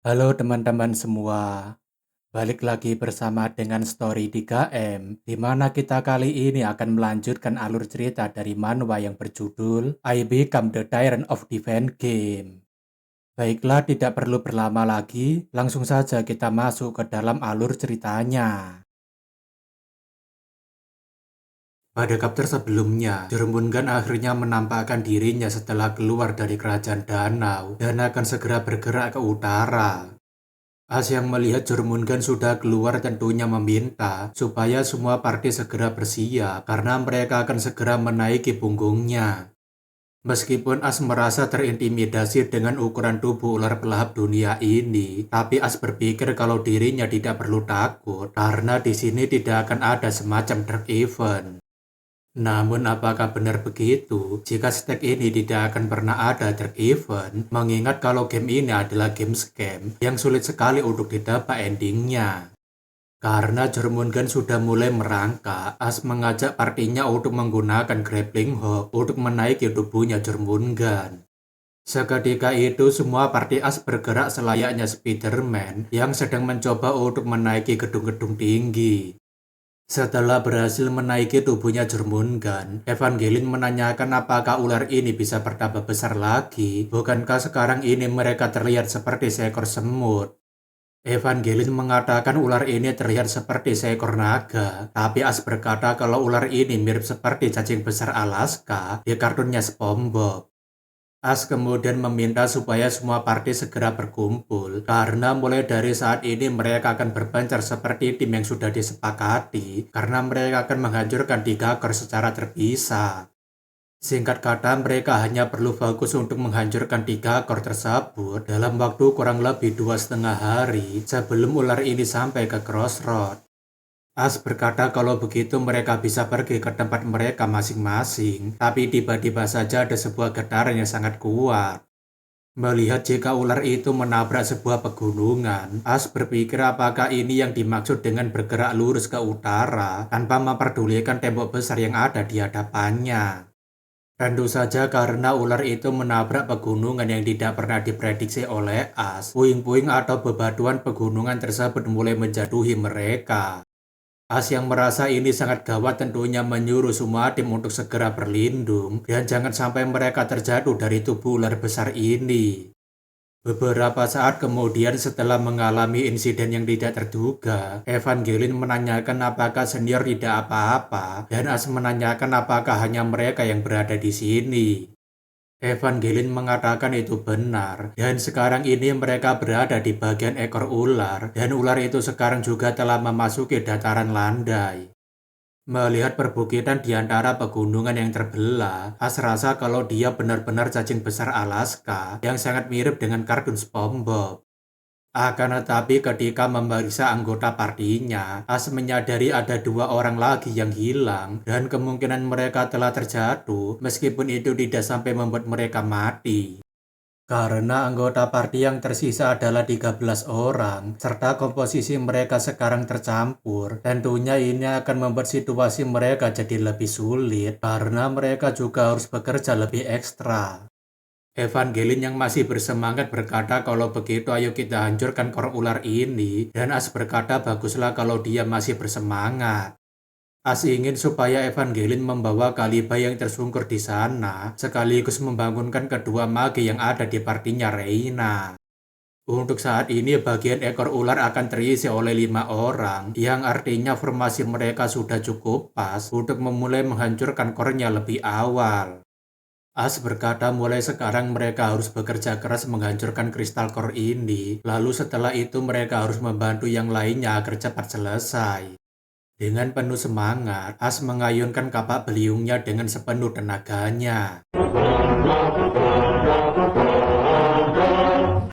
Halo teman-teman semua, balik lagi bersama dengan Story 3M, di mana kita kali ini akan melanjutkan alur cerita dari manhwa yang berjudul I Become the Tyrant of Divine Game. Baiklah, tidak perlu berlama lagi, langsung saja kita masuk ke dalam alur ceritanya. Pada chapter sebelumnya, Jormungand akhirnya menampakkan dirinya setelah keluar dari kerajaan danau dan akan segera bergerak ke utara. As yang melihat Jormungand sudah keluar tentunya meminta supaya semua partai segera bersiap karena mereka akan segera menaiki punggungnya. Meskipun As merasa terintimidasi dengan ukuran tubuh ular pelahap dunia ini, tapi As berpikir kalau dirinya tidak perlu takut karena di sini tidak akan ada semacam dark event. Namun apakah benar begitu jika stake ini tidak akan pernah ada dark event, mengingat kalau game ini adalah game scam yang sulit sekali untuk didapat endingnya. Karena Jormungand sudah mulai merangkak, As mengajak partinya untuk menggunakan grappling hook untuk menaiki tubuhnya Jormungand. Seketika itu semua parti As bergerak selayaknya Spider-Man yang sedang mencoba untuk menaiki gedung-gedung tinggi. Setelah berhasil menaiki tubuhnya Jormungand, Evangeline menanyakan apakah ular ini bisa bertambah besar lagi. Bukankah sekarang ini mereka terlihat seperti seekor semut? Evangeline mengatakan ular ini terlihat seperti seekor naga, tapi As berkata kalau ular ini mirip seperti cacing besar Alaska di kartunnya SpongeBob. As kemudian meminta supaya semua partai segera berkumpul, karena mulai dari saat ini mereka akan berpencar seperti tim yang sudah disepakati, karena mereka akan menghancurkan 3 core secara terpisah. Singkat kata, mereka hanya perlu fokus untuk menghancurkan 3 core tersebut dalam waktu kurang lebih 2,5 hari sebelum ular ini sampai ke Crossroad. As berkata kalau begitu mereka bisa pergi ke tempat mereka masing-masing, tapi tiba-tiba saja ada sebuah getaran yang sangat kuat. Melihat jika ular itu menabrak sebuah pegunungan, As berpikir apakah ini yang dimaksud dengan bergerak lurus ke utara tanpa memperdulikan tembok besar yang ada di hadapannya. Tentu saja karena ular itu menabrak pegunungan yang tidak pernah diprediksi oleh As, puing-puing atau bebatuan pegunungan tersebut mulai menjatuhi mereka. As yang merasa ini sangat gawat tentunya menyuruh semua tim untuk segera berlindung dan jangan sampai mereka terjatuh dari tubuh ular besar ini. Beberapa saat kemudian setelah mengalami insiden yang tidak terduga, Evangeline menanyakan apakah senior tidak apa-apa dan As menanyakan apakah hanya mereka yang berada di sini. Evangeline mengatakan itu benar, dan sekarang ini mereka berada di bagian ekor ular, dan ular itu sekarang juga telah memasuki dataran landai. Melihat perbukitan di antara pegunungan yang terbelah, As rasa kalau dia benar-benar cacing besar Alaska yang sangat mirip dengan kartun SpongeBob. Akan tetapi ketika memeriksa anggota partinya, As menyadari ada 2 orang lagi yang hilang dan kemungkinan mereka telah terjatuh meskipun itu tidak sampai membuat mereka mati. Karena anggota parti yang tersisa adalah 13 orang, serta komposisi mereka sekarang tercampur, tentunya ini akan membuat situasi mereka jadi lebih sulit karena mereka juga harus bekerja lebih ekstra. Evangeline yang masih bersemangat berkata kalau begitu ayo kita hancurkan core ular ini, dan As berkata baguslah kalau dia masih bersemangat. As ingin supaya Evangeline membawa Kaliba yang tersungkur di sana, sekaligus membangunkan kedua mage yang ada di partinya Reina. Untuk saat ini bagian ekor ular akan terisi oleh 5 orang, yang artinya formasi mereka sudah cukup pas untuk memulai menghancurkan core-nya lebih awal. As berkata mulai sekarang mereka harus bekerja keras menghancurkan kristal core ini, lalu setelah itu mereka harus membantu yang lainnya agar cepat selesai. Dengan penuh semangat, As mengayunkan kapak beliungnya dengan sepenuh tenaganya.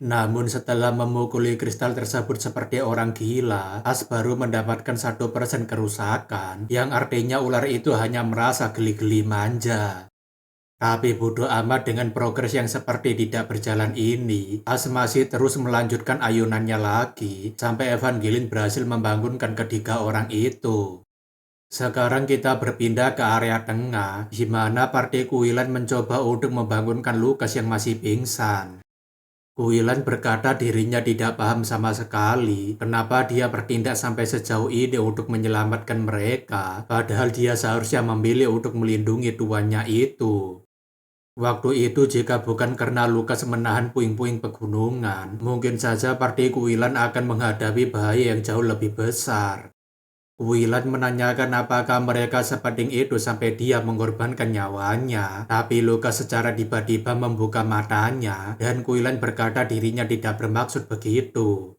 Namun setelah memukuli kristal tersebut seperti orang gila, As baru mendapatkan 1% kerusakan, yang artinya ular itu hanya merasa geli-geli manja. Tapi bodoh amat dengan progres yang seperti tidak berjalan ini, As masih terus melanjutkan ayunannya lagi, sampai Evangeline berhasil membangunkan ketiga orang itu. Sekarang kita berpindah ke area tengah, di mana partai Kuilan mencoba untuk membangunkan Lucas yang masih pingsan. Kuilan berkata dirinya tidak paham sama sekali kenapa dia bertindak sampai sejauh ini untuk menyelamatkan mereka, padahal dia seharusnya memilih untuk melindungi tuannya itu. Waktu itu jika bukan karena Lukas menahan puing-puing pegunungan, mungkin saja partai Kuilan akan menghadapi bahaya yang jauh lebih besar. Kuilan menanyakan apakah mereka sepenting itu sampai dia mengorbankan nyawanya, tapi Lukas secara tiba-tiba membuka matanya dan Kuilan berkata dirinya tidak bermaksud begitu.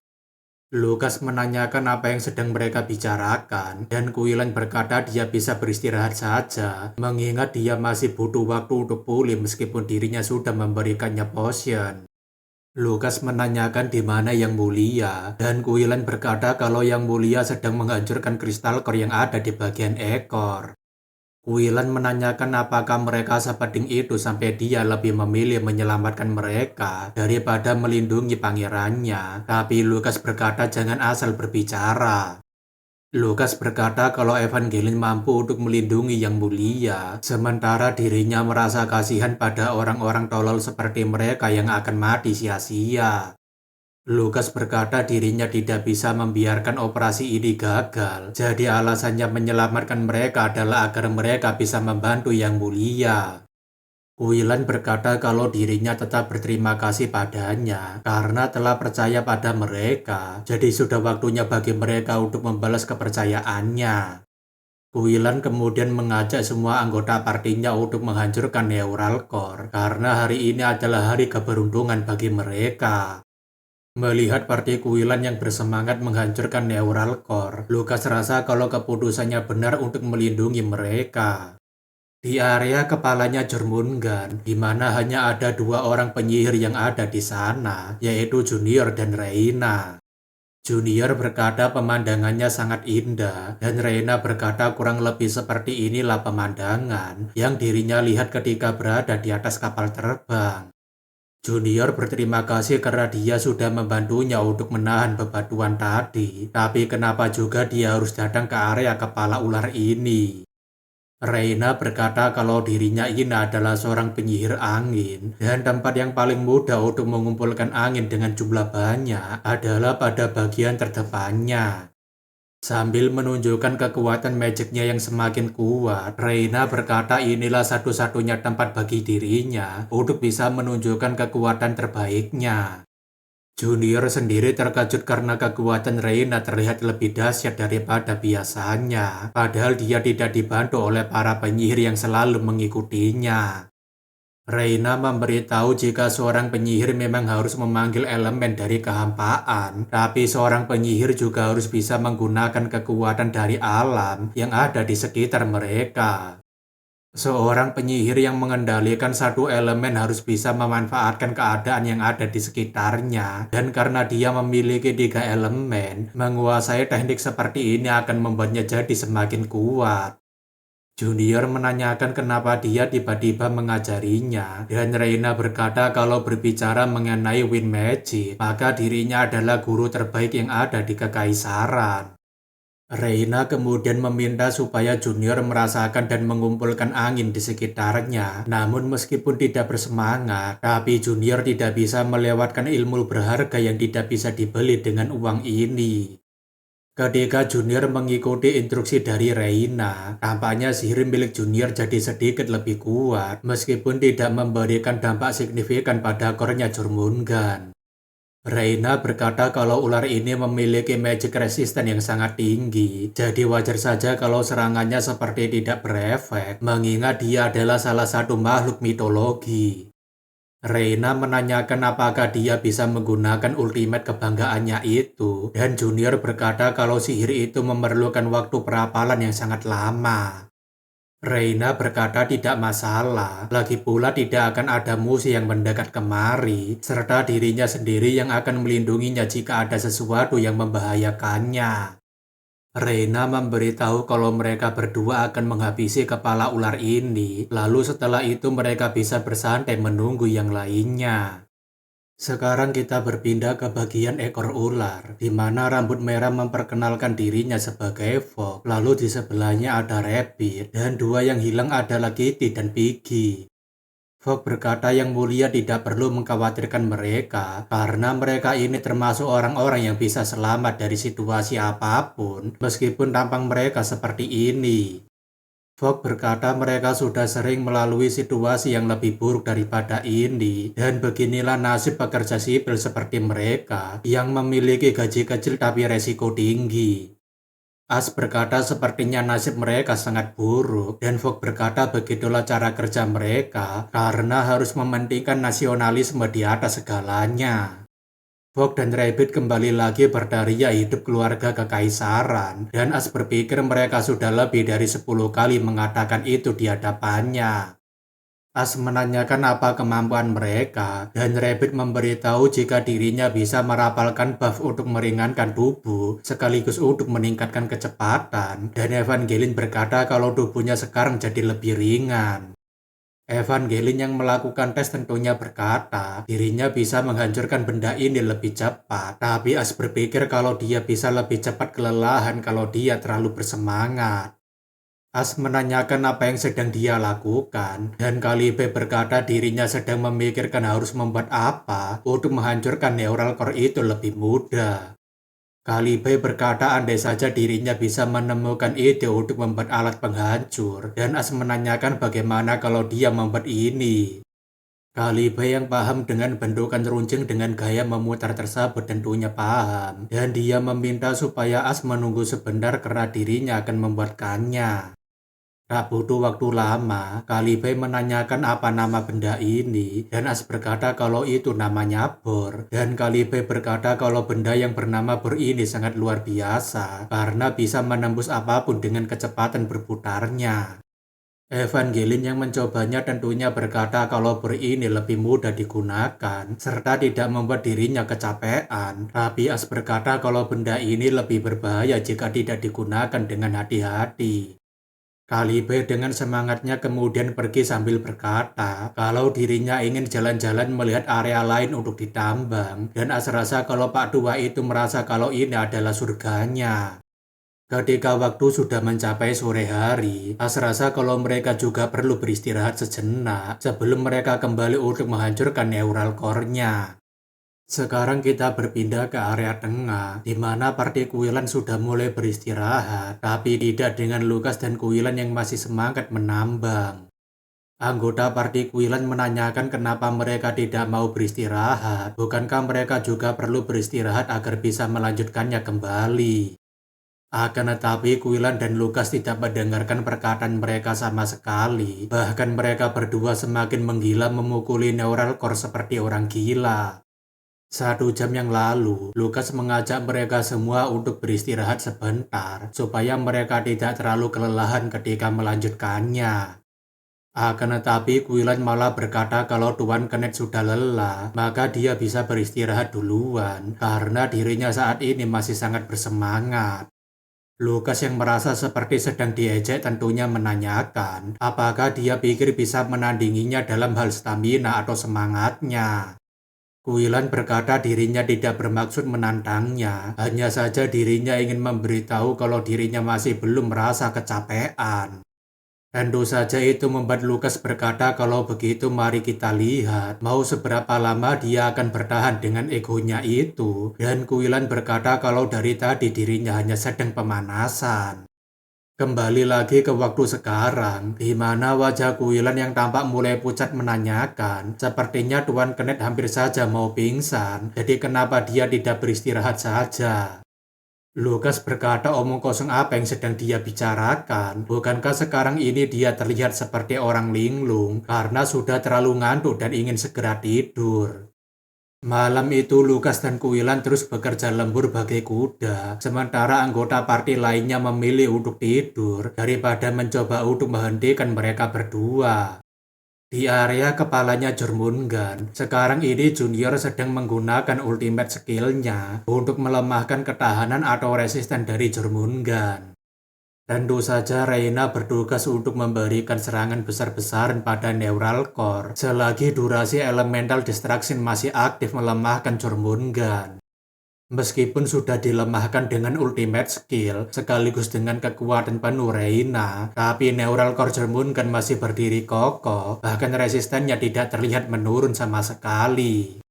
Lukas menanyakan apa yang sedang mereka bicarakan dan Kuilan berkata dia bisa beristirahat saja, mengingat dia masih butuh waktu untuk pulih meskipun dirinya sudah memberikannya potion. Lukas menanyakan di mana Yang Mulia, dan Kuilan berkata kalau Yang Mulia sedang menghancurkan kristal core yang ada di bagian ekor. Kuilan menanyakan apakah mereka sepenting itu sampai dia lebih memilih menyelamatkan mereka daripada melindungi pangerannya, tapi Lukas berkata jangan asal berbicara. Lukas berkata kalau Evangeline mampu untuk melindungi Yang Mulia, sementara dirinya merasa kasihan pada orang-orang tolol seperti mereka yang akan mati sia-sia. Lukas berkata dirinya tidak bisa membiarkan operasi ini gagal, jadi alasannya menyelamatkan mereka adalah agar mereka bisa membantu Yang Mulia. Kuilan berkata kalau dirinya tetap berterima kasih padanya karena telah percaya pada mereka, jadi sudah waktunya bagi mereka untuk membalas kepercayaannya. Kuilan kemudian mengajak semua anggota partinya untuk menghancurkan Neural Core karena hari ini adalah hari keberuntungan bagi mereka. Melihat partai Kuilan yang bersemangat menghancurkan Neural Core, Lukas rasa kalau keputusannya benar untuk melindungi mereka. Di area kepalanya Jormungand, di mana hanya ada dua orang penyihir yang ada di sana, yaitu Junior dan Reina. Junior berkata pemandangannya sangat indah, dan Reina berkata kurang lebih seperti inilah pemandangan yang dirinya lihat ketika berada di atas kapal terbang. Junior berterima kasih karena dia sudah membantunya untuk menahan bebatuan tadi, tapi kenapa juga dia harus datang ke area kepala ular ini? Reina berkata kalau dirinya ini adalah seorang penyihir angin dan tempat yang paling mudah untuk mengumpulkan angin dengan jumlah banyak adalah pada bagian terdepannya. Sambil menunjukkan kekuatan magicnya yang semakin kuat, Reina berkata inilah satu-satunya tempat bagi dirinya untuk bisa menunjukkan kekuatan terbaiknya. Junior sendiri terkejut karena kekuatan Reina terlihat lebih dahsyat daripada biasanya, padahal dia tidak dibantu oleh para penyihir yang selalu mengikutinya. Reina memberitahu jika seorang penyihir memang harus memanggil elemen dari kehampaan, tapi seorang penyihir juga harus bisa menggunakan kekuatan dari alam yang ada di sekitar mereka. Seorang penyihir yang mengendalikan satu elemen harus bisa memanfaatkan keadaan yang ada di sekitarnya, dan karena dia memiliki 3 elemen, menguasai teknik seperti ini akan membuatnya jadi semakin kuat. Junior menanyakan kenapa dia tiba-tiba mengajarinya, dan Reina berkata kalau berbicara mengenai wind magic, maka dirinya adalah guru terbaik yang ada di Kekaisaran. Reina kemudian meminta supaya Junior merasakan dan mengumpulkan angin di sekitarnya. Namun meskipun tidak bersemangat, tapi Junior tidak bisa melewatkan ilmu berharga yang tidak bisa dibeli dengan uang ini. Ketika Junior mengikuti instruksi dari Reina, tampaknya sihir milik Junior jadi sedikit lebih kuat, meskipun tidak memberikan dampak signifikan pada core-nya Jormungand. Reina berkata kalau ular ini memiliki magic resistance yang sangat tinggi, jadi wajar saja kalau serangannya seperti tidak berefek, mengingat dia adalah salah satu makhluk mitologi. Reina menanyakan apakah dia bisa menggunakan ultimate kebanggaannya itu, dan Junior berkata kalau sihir itu memerlukan waktu perapalan yang sangat lama. Reina berkata tidak masalah, lagi pula tidak akan ada musuh yang mendekat kemari, serta dirinya sendiri yang akan melindunginya jika ada sesuatu yang membahayakannya. Reina memberitahu kalau mereka berdua akan menghabisi kepala ular ini, lalu setelah itu mereka bisa bersantai menunggu yang lainnya. Sekarang kita berpindah ke bagian ekor ular, di mana rambut merah memperkenalkan dirinya sebagai Fox, lalu di sebelahnya ada Rabbit, dan dua yang hilang adalah Kitty dan Piggy. Fogg berkata yang mulia tidak perlu mengkhawatirkan mereka, karena mereka ini termasuk orang-orang yang bisa selamat dari situasi apapun, meskipun tampang mereka seperti ini. Fogg berkata mereka sudah sering melalui situasi yang lebih buruk daripada ini, dan beginilah nasib pekerja sipil seperti mereka, yang memiliki gaji kecil tapi resiko tinggi. As berkata sepertinya nasib mereka sangat buruk, dan Fogg berkata begitulah cara kerja mereka, karena harus mementingkan nasionalisme di atas segalanya. Fogg dan Rabbit kembali lagi berdaria hidup keluarga kekaisaran, dan As berpikir mereka sudah lebih dari 10 kali mengatakan itu di hadapannya. As menanyakan apa kemampuan mereka, dan Rabbit memberitahu jika dirinya bisa merapalkan buff untuk meringankan tubuh, sekaligus untuk meningkatkan kecepatan, dan Evangeline berkata kalau tubuhnya sekarang jadi lebih ringan. Evangeline yang melakukan tes tentunya berkata dirinya bisa menghancurkan benda ini lebih cepat, tapi As berpikir kalau dia bisa lebih cepat kelelahan kalau dia terlalu bersemangat. As menanyakan apa yang sedang dia lakukan, dan Calibe berkata dirinya sedang memikirkan harus membuat apa untuk menghancurkan neural core itu lebih mudah. Calibe berkata andai saja dirinya bisa menemukan ide untuk membuat alat penghancur, dan As menanyakan bagaimana kalau dia membuat ini. Calibe yang paham dengan bentukan runcing dengan gaya memutar tersebut tentunya paham, dan dia meminta supaya As menunggu sebentar karena dirinya akan membuatkannya. Tak butuh waktu lama, Calibe menanyakan apa nama benda ini, dan As berkata kalau itu namanya bor, dan Calibe berkata kalau benda yang bernama bor ini sangat luar biasa, karena bisa menembus apapun dengan kecepatan berputarnya. Evangeline yang mencobanya tentunya berkata kalau bor ini lebih mudah digunakan, serta tidak membuat dirinya kecapean, tapi As berkata kalau benda ini lebih berbahaya jika tidak digunakan dengan hati-hati. Calibe dengan semangatnya kemudian pergi sambil berkata kalau dirinya ingin jalan-jalan melihat area lain untuk ditambang, dan As rasa kalau Pak Tua itu merasa kalau ini adalah surganya. Ketika waktu sudah mencapai sore hari, As rasa kalau mereka juga perlu beristirahat sejenak sebelum mereka kembali untuk menghancurkan neural core-nya. Sekarang kita berpindah ke area tengah, di mana party Quillan sudah mulai beristirahat, tapi tidak dengan Lucas dan Quillan yang masih semangat menambang. Anggota party Quillan menanyakan kenapa mereka tidak mau beristirahat, bukankah mereka juga perlu beristirahat agar bisa melanjutkannya kembali. Akan tetapi Quillan dan Lucas tidak mendengarkan perkataan mereka sama sekali, bahkan mereka berdua semakin menggila memukuli neural core seperti orang gila. 1 jam yang lalu, Lucas mengajak mereka semua untuk beristirahat sebentar, supaya mereka tidak terlalu kelelahan ketika melanjutkannya. Akan tetapi Quillan malah berkata kalau Tuan Kenneth sudah lelah, maka dia bisa beristirahat duluan, karena dirinya saat ini masih sangat bersemangat. Lucas yang merasa seperti sedang diejek tentunya menanyakan, apakah dia pikir bisa menandinginya dalam hal stamina atau semangatnya. Quillan berkata dirinya tidak bermaksud menantangnya, hanya saja dirinya ingin memberitahu kalau dirinya masih belum merasa kecapean. Tentu saja itu membuat Lucas berkata kalau begitu mari kita lihat mau seberapa lama dia akan bertahan dengan egonya itu, dan Quillan berkata kalau dari tadi dirinya hanya sedang pemanasan. Kembali lagi ke waktu sekarang, di mana wajah Quillan yang tampak mulai pucat menanyakan, sepertinya Tuan Kenneth hampir saja mau pingsan, jadi kenapa dia tidak beristirahat saja? Lucas berkata omong kosong apa yang sedang dia bicarakan, bukankah sekarang ini dia terlihat seperti orang linglung karena sudah terlalu ngantuk dan ingin segera tidur. Malam itu Lucas dan Quillan terus bekerja lembur bagai kuda, sementara anggota party lainnya memilih untuk tidur daripada mencoba untuk menghentikan mereka berdua. Di area kepalanya Jormungand, sekarang ini Junior sedang menggunakan ultimate skill-nya untuk melemahkan ketahanan atau resisten dari Jormungand. Tentu saja Reina bertugas untuk memberikan serangan besar-besaran pada neural core selagi durasi elemental destruction masih aktif melemahkan Jormungand. Meskipun sudah dilemahkan dengan ultimate skill sekaligus dengan kekuatan penuh Reina, tapi neural core Jormungand masih berdiri kokoh, bahkan resistennya tidak terlihat menurun sama sekali.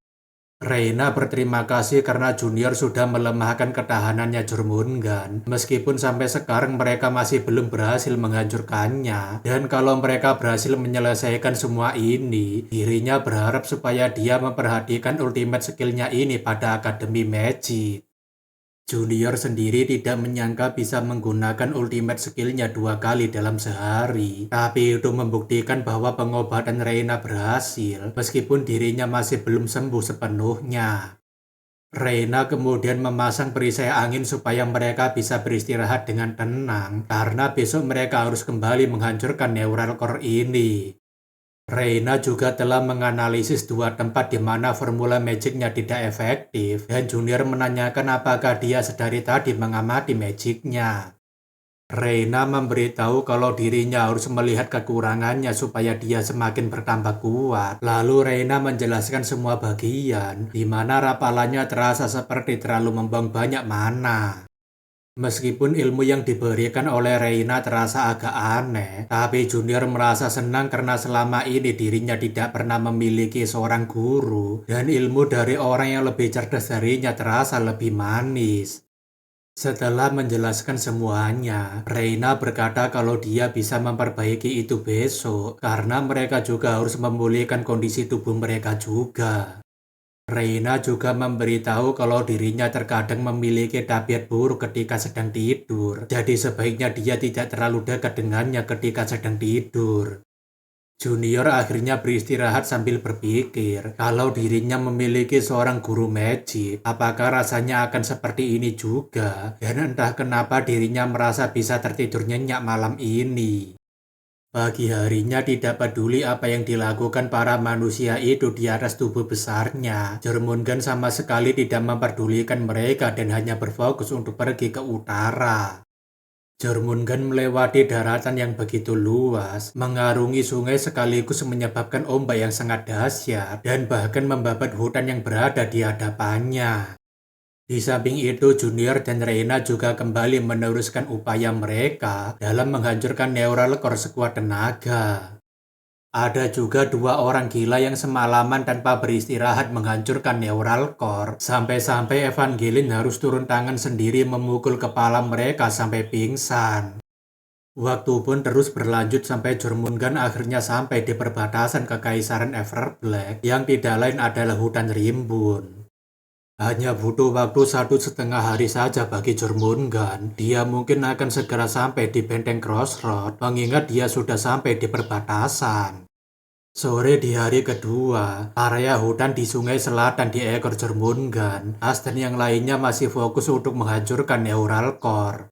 Reina berterima kasih karena Junior sudah melemahkan ketahanannya Jormungand, meskipun sampai sekarang mereka masih belum berhasil menghancurkannya. Dan kalau mereka berhasil menyelesaikan semua ini, dirinya berharap supaya dia memperhatikan ultimate skillnya ini pada Akademi Magic. Junior sendiri tidak menyangka bisa menggunakan ultimate skillnya 2 kali dalam sehari. Tapi itu membuktikan bahwa pengobatan Reina berhasil, meskipun dirinya masih belum sembuh sepenuhnya. Reina kemudian memasang perisai angin supaya mereka bisa beristirahat dengan tenang, karena besok mereka harus kembali menghancurkan neural core ini. Reina juga telah menganalisis 2 tempat di mana formula magicnya tidak efektif, dan Junior menanyakan apakah dia sedari tadi mengamati magicnya. Reina memberitahu kalau dirinya harus melihat kekurangannya supaya dia semakin bertambah kuat. Lalu Reina menjelaskan semua bagian, di mana rapalannya terasa seperti terlalu membuang banyak mana. Meskipun ilmu yang diberikan oleh Reina terasa agak aneh, tapi Junior merasa senang karena selama ini dirinya tidak pernah memiliki seorang guru, dan ilmu dari orang yang lebih cerdas darinya terasa lebih manis. Setelah menjelaskan semuanya, Reina berkata kalau dia bisa memperbaiki itu besok, karena mereka juga harus memulihkan kondisi tubuh mereka juga. Reina juga memberitahu kalau dirinya terkadang memiliki tabiat buruk ketika sedang tidur, jadi sebaiknya dia tidak terlalu dekat dengannya ketika sedang tidur. Junior akhirnya beristirahat sambil berpikir kalau dirinya memiliki seorang guru magic, apakah rasanya akan seperti ini juga, dan entah kenapa dirinya merasa bisa tertidur nyenyak malam ini. Pagi harinya tidak peduli apa yang dilakukan para manusia itu di atas tubuh besarnya. Jormungand sama sekali tidak memperdulikan mereka dan hanya berfokus untuk pergi ke utara. Jormungand melewati daratan yang begitu luas, mengarungi sungai sekaligus menyebabkan ombak yang sangat dahsyat, dan bahkan membabat hutan yang berada di hadapannya. Di samping itu, Junior dan Reina juga kembali meneruskan upaya mereka dalam menghancurkan neural core sekuat tenaga. Ada juga 2 orang gila yang semalaman tanpa beristirahat menghancurkan neural core, sampai-sampai Evangeline harus turun tangan sendiri memukul kepala mereka sampai pingsan. Waktu pun terus berlanjut sampai Jormungand akhirnya sampai di perbatasan Kekaisaran Everblack, yang tidak lain adalah hutan rimbun. Hanya butuh waktu 1,5 hari saja bagi Jormungand. Dia mungkin akan segera sampai di benteng Crossroad, mengingat dia sudah sampai di perbatasan. Sore di hari kedua, area hutan di sungai selatan di ekor Jormungand, As dan yang lainnya masih fokus untuk menghancurkan neural core.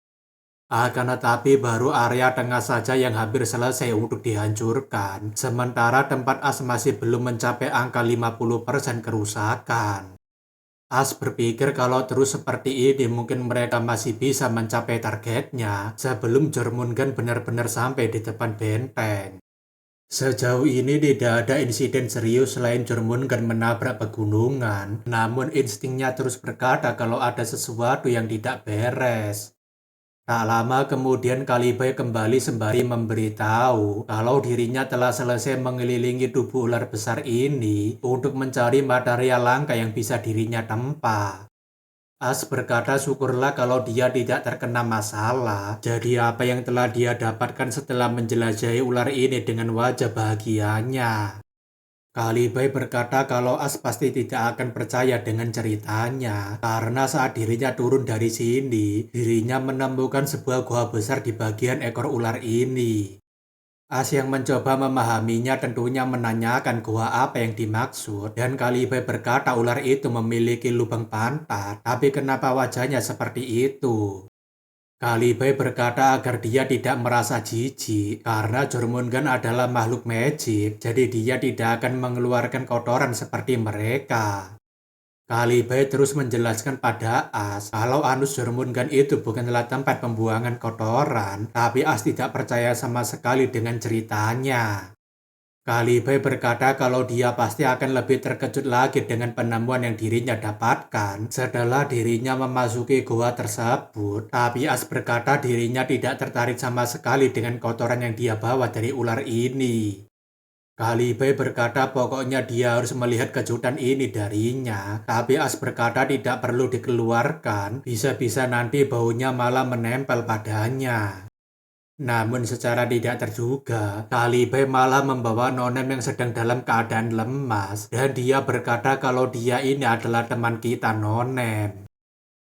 Akan tetapi baru area tengah saja yang hampir selesai untuk dihancurkan, sementara tempat As masih belum mencapai angka 50% kerusakan. As berpikir kalau terus seperti ini mungkin mereka masih bisa mencapai targetnya sebelum Jormungand benar-benar sampai di depan benteng. Sejauh ini tidak ada insiden serius selain Jormungand menabrak pegunungan, namun instingnya terus berkata kalau ada sesuatu yang tidak beres. Tak lama kemudian Kalibai kembali sembari memberitahu kalau dirinya telah selesai mengelilingi tubuh ular besar ini untuk mencari material langka yang bisa dirinya tempa. As berkata syukurlah kalau dia tidak terkena masalah. Jadi apa yang telah dia dapatkan setelah menjelajahi ular ini dengan wajah bahagianya. Kalibai berkata kalau As pasti tidak akan percaya dengan ceritanya, karena saat dirinya turun dari sini, dirinya menemukan sebuah gua besar di bagian ekor ular ini. As yang mencoba memahaminya tentunya menanyakan gua apa yang dimaksud, dan Kalibai berkata ular itu memiliki lubang pantat, tapi kenapa wajahnya seperti itu? Kalibai berkata agar dia tidak merasa jijik, karena Jormungand adalah makhluk magic, jadi dia tidak akan mengeluarkan kotoran seperti mereka. Kalibai terus menjelaskan pada As kalau anus Jormungand itu bukanlah tempat pembuangan kotoran, tapi As tidak percaya sama sekali dengan ceritanya. Kalibai berkata kalau dia pasti akan lebih terkejut lagi dengan penemuan yang dirinya dapatkan setelah dirinya memasuki gua tersebut. Tapi As berkata dirinya tidak tertarik sama sekali dengan kotoran yang dia bawa dari ular ini. Kalibai berkata pokoknya dia harus melihat kejutan ini darinya. Tapi As berkata tidak perlu dikeluarkan, bisa-bisa nanti baunya malah menempel padanya. Namun secara tidak terduga, Kalibai malah membawa Nonem yang sedang dalam keadaan lemas dan dia berkata kalau dia ini adalah teman kita Nonem.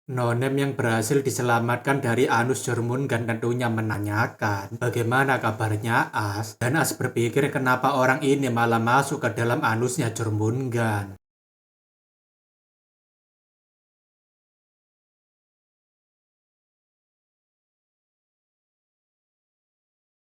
Nonem yang berhasil diselamatkan dari anus Jormungand tentunya menanyakan bagaimana kabarnya As dan As berpikir kenapa orang ini malah masuk ke dalam anusnya Jormungand.